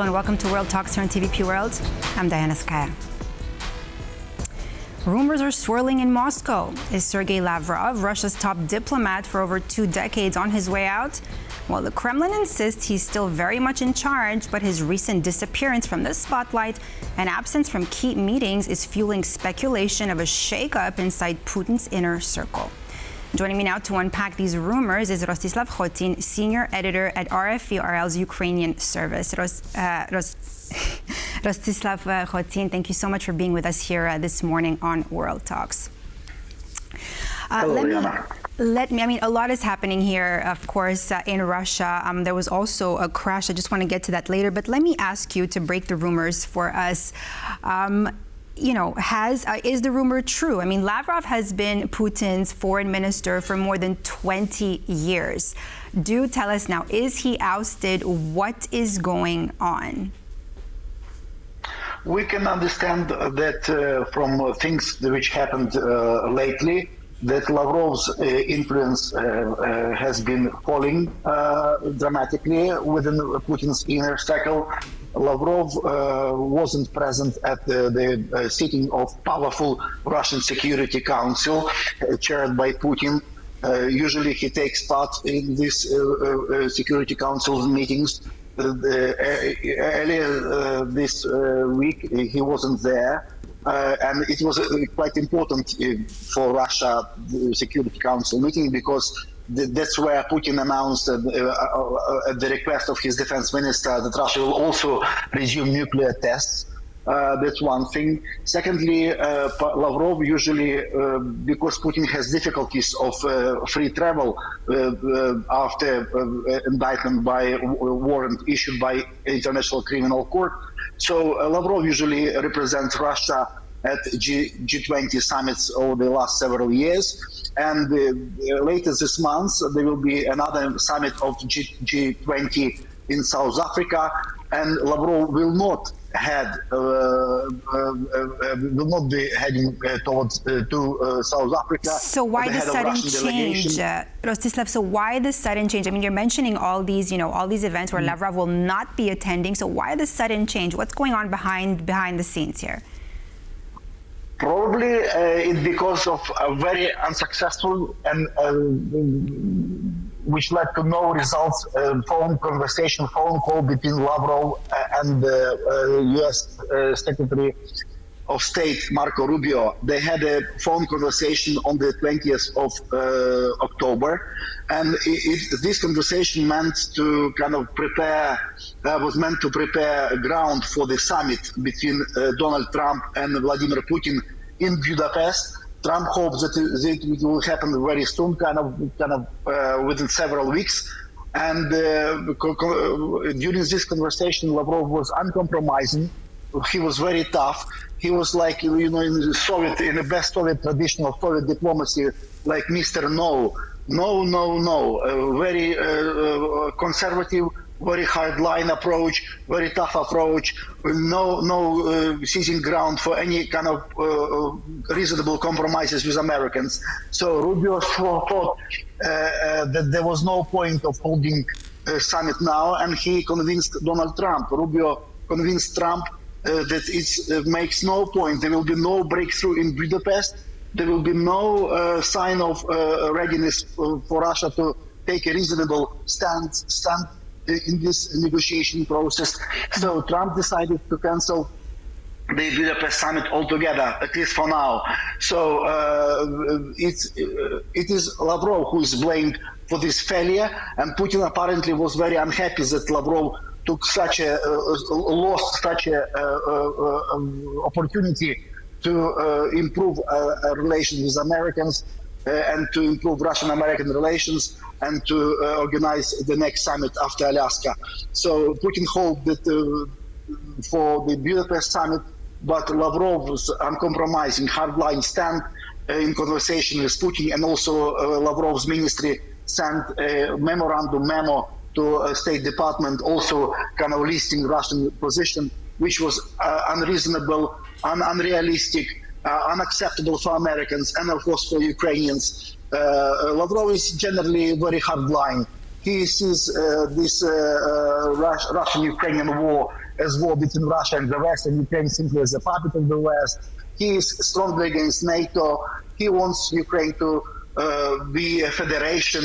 and welcome to World Talks here on TVP World. I'm Skaya. Rumors are swirling in Moscow. Is Sergey Lavrov, Russia's top diplomat for over 2 decades, on his way out? Well, the Kremlin insists he's still very much in charge, but his recent disappearance from the spotlight and absence from key meetings is fueling speculation of a shakeup inside Putin's inner circle. Joining me now to unpack these rumors is Rostyslav Khotin, senior editor at RFE-RL's Ukrainian service. Rostyslav Khotin, thank you so much for being with us here this morning on World Talks. Let me, a lot is happening here, of course, in Russia. There was also a crash. I just want to get to that later. But let me ask you to break the rumors for us. Is the rumor true? I mean, Lavrov has been Putin's foreign minister for more than 20 years. Do tell us now, is he ousted? What is going on? We can understand that from things which happened lately, that Lavrov's influence has been falling dramatically within Putin's inner circle. Lavrov wasn't present at the sitting of powerful Russian Security Council chaired by Putin. Usually he takes part in these Security Council meetings. Earlier this week he wasn't there. And it was quite important for Russia, the Security Council meeting, because that's where Putin announced at the request of his defense minister that Russia will also resume nuclear tests. That's one thing. Secondly, Lavrov usually, because Putin has difficulties of free travel after indictment by warrant issued by International Criminal Court, so Lavrov usually represents Russia at G20 summits over the last several years. And later this month, there will be another summit of G20 in South Africa, and Lavrov will not be heading towards to South Africa. So why the sudden change, Rostislav? So why the sudden change? I mean, you're mentioning all these events where Lavrov will not be attending. So why the sudden change? What's going on behind the scenes here? Probably it's because of a very unsuccessful and which led to no results phone call between Lavrov and the U.S. Secretary of State Marco Rubio. They had a phone conversation on the 20th of October, and this conversation was meant to prepare ground for the summit between Donald Trump and Vladimir Putin in Budapest. Trump hopes that it will happen very soon, within several weeks. And during this conversation, Lavrov was uncompromising. He was very tough. He was like, in the best Soviet tradition of Soviet diplomacy, like Mr. No, very conservative, very hard-line approach, very tough approach, no seizing ground for any kind of reasonable compromises with Americans. So Rubio thought that there was no point of holding a summit now, and he convinced Donald Trump. Rubio convinced Trump that it makes no point. There will be no breakthrough in Budapest. There will be no sign of readiness for Russia to take a reasonable stand in this negotiation process. So Trump decided to cancel the Budapest summit altogether, at least for now. So it is Lavrov who is blamed for this failure, and Putin apparently was very unhappy that Lavrov took lost such a opportunity to improve relations with Americans and to improve Russian-American relations and to organize the next summit after Alaska. So Putin hoped that for the Budapest summit, but Lavrov's uncompromising hardline stand in conversation with Putin, and also Lavrov's ministry sent a memo to State Department, also listing Russian position, which was unreasonable, unrealistic, unacceptable for Americans and of course for Ukrainians. Lavrov is generally very hardline. He sees this Russian-Ukrainian war as war between Russia and the West, and Ukraine simply as a puppet of the West. He is strongly against NATO. He wants Ukraine to be a federation,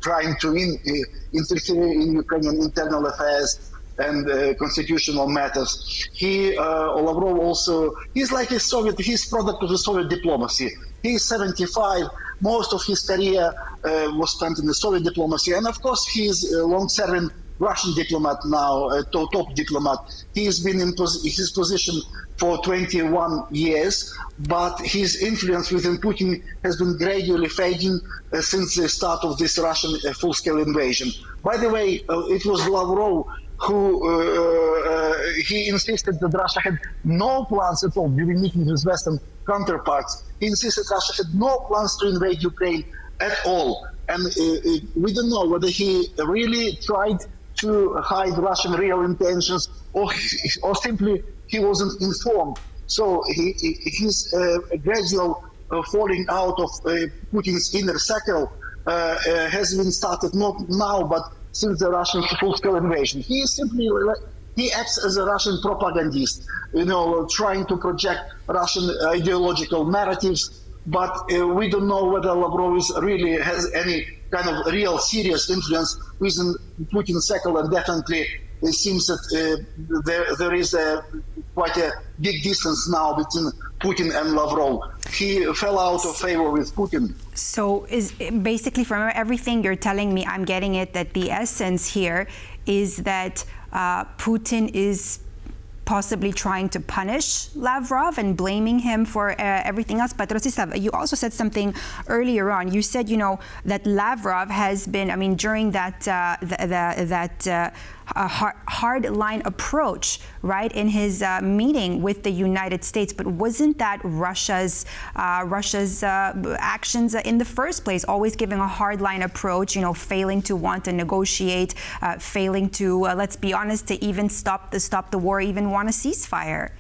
trying to interfere in Ukrainian internal affairs and constitutional matters. Lavrov also, he's like a Soviet, he's product of the Soviet diplomacy. He's 75, most of his career was spent in the Soviet diplomacy, and of course he's a long-serving Russian diplomat now, a top diplomat. He's been in his position for 21 years, but his influence within Putin has been gradually fading since the start of this Russian full-scale invasion. By the way, it was Lavrov who he insisted that Russia had no plans at all during meetings with Western counterparts. He insisted Russia had no plans to invade Ukraine at all. And we don't know whether he really tried to hide Russian real intentions or simply he wasn't informed. So his gradual falling out of Putin's inner circle has been started not now, but since the Russian full-scale invasion. He acts as a Russian propagandist, trying to project Russian ideological narratives. But we don't know whether Lavrov really has any kind of real serious influence within Putin's circle, and definitely it seems that there is quite a big distance now between Putin and Lavrov. He fell out of favor with Putin. So is basically, from everything you're telling me, I'm getting it that the essence here is that Putin is possibly trying to punish Lavrov and blaming him for everything else. But Rostislav, you also said something earlier on. You said, that Lavrov has been, during that hard-line approach, right, in his meeting with the United States. But wasn't that Russia's actions in the first place, always giving a hard-line approach, failing to want to negotiate, failing to, let's be honest, to even stop the war, even want a ceasefire?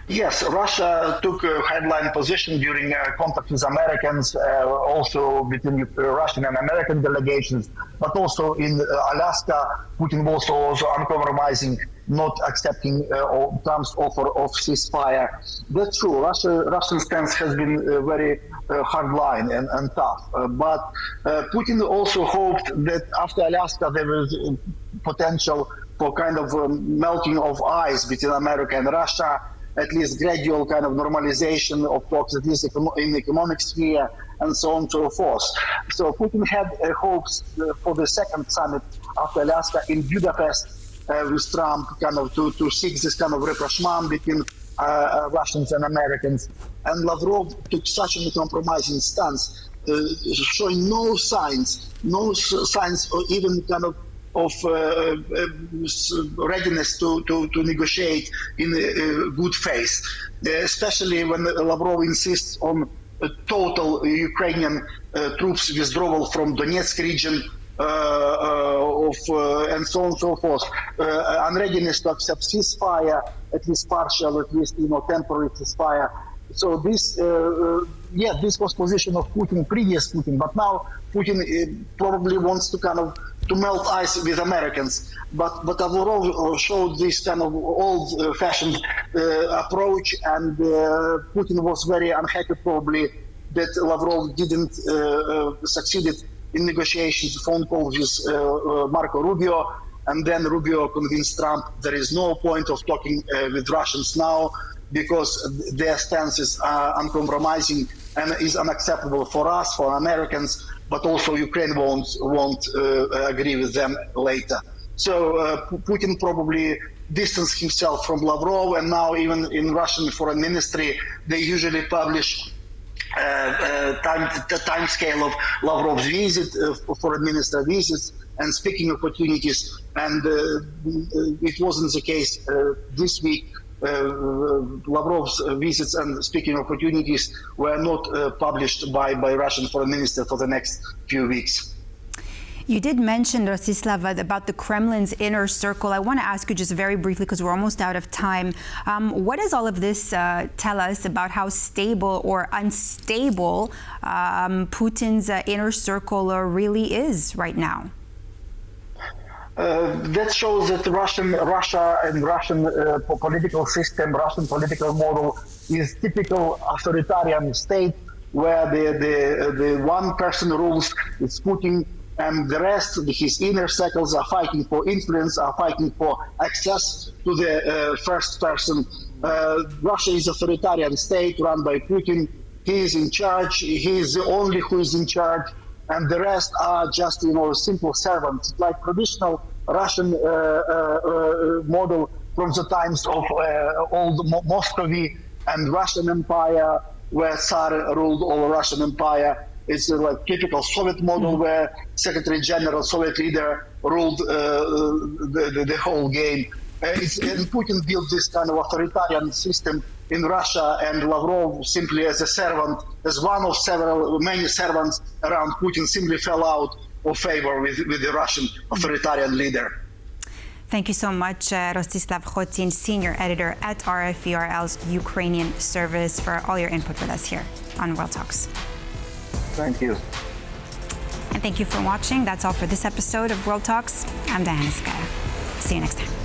Yes, Russia took a headline position during contact with Americans, also between Russian and American delegations, but also in Alaska, Putin was also uncompromising, not accepting Trump's offer of ceasefire. That's true. Russian stance has been very hardline and tough. But Putin also hoped that after Alaska there was potential for kind of melting of ice between America and Russia, at least gradual kind of normalization of talks, at least in the economic sphere, and so on and so forth. So Putin had hopes for the second summit after Alaska in Budapest with Trump, kind of to seek this kind of rapprochement between Russians and Americans. And Lavrov took such a compromising stance, showing no signs or even kind of readiness to negotiate in good faith, especially when Lavrov insists on a total Ukrainian troops withdrawal from Donetsk region and so on and so forth, unreadiness to accept ceasefire, at least partial, at least temporary ceasefire. So this was position of Putin, previous Putin, but now Putin probably wants to kind of to melt ice with Americans. But Lavrov showed this kind of old-fashioned approach, and Putin was very unhappy probably that Lavrov didn't succeeded in negotiations, phone calls with Marco Rubio, and then Rubio convinced Trump there is no point of talking with Russians now because their stances are uncompromising and is unacceptable for us, for Americans, but also Ukraine won't agree with them later. So Putin probably distanced himself from Lavrov, and now even in Russian foreign ministry, they usually publish the time scale of Lavrov's visit, foreign minister visits, and speaking opportunities. And it wasn't the case this week. Lavrov's visits and speaking opportunities were not published by Russian foreign minister for the next few weeks. You did mention, Rostislav, about the Kremlin's inner circle. I want to ask you just very briefly, because we're almost out of time. What does all of this tell us about how stable or unstable Putin's inner circle really is right now? That shows that Russia and Russian political system, Russian political model is typical authoritarian state where the one person rules, it's Putin, and the rest, his inner circles, are fighting for influence, are fighting for access to the first person. Russia is authoritarian state run by Putin. He is in charge. He is the only who is in charge, and the rest are just, simple servants, like traditional Russian model from the times of old Muscovy and Russian Empire, where Tsar ruled all Russian Empire. It's like typical Soviet model where Secretary General, Soviet leader ruled the whole game. And Putin built this kind of authoritarian system in Russia, and Lavrov simply as a servant, as one of many servants around Putin, simply fell out of favor with the Russian authoritarian leader. Thank you so much, Rostyslav Khotin, senior editor at RFE/RL's Ukrainian service, for all your input with us here on World Talks. Thank you. And thank you for watching. That's all for this episode of World Talks. I'm Skaya. See you next time.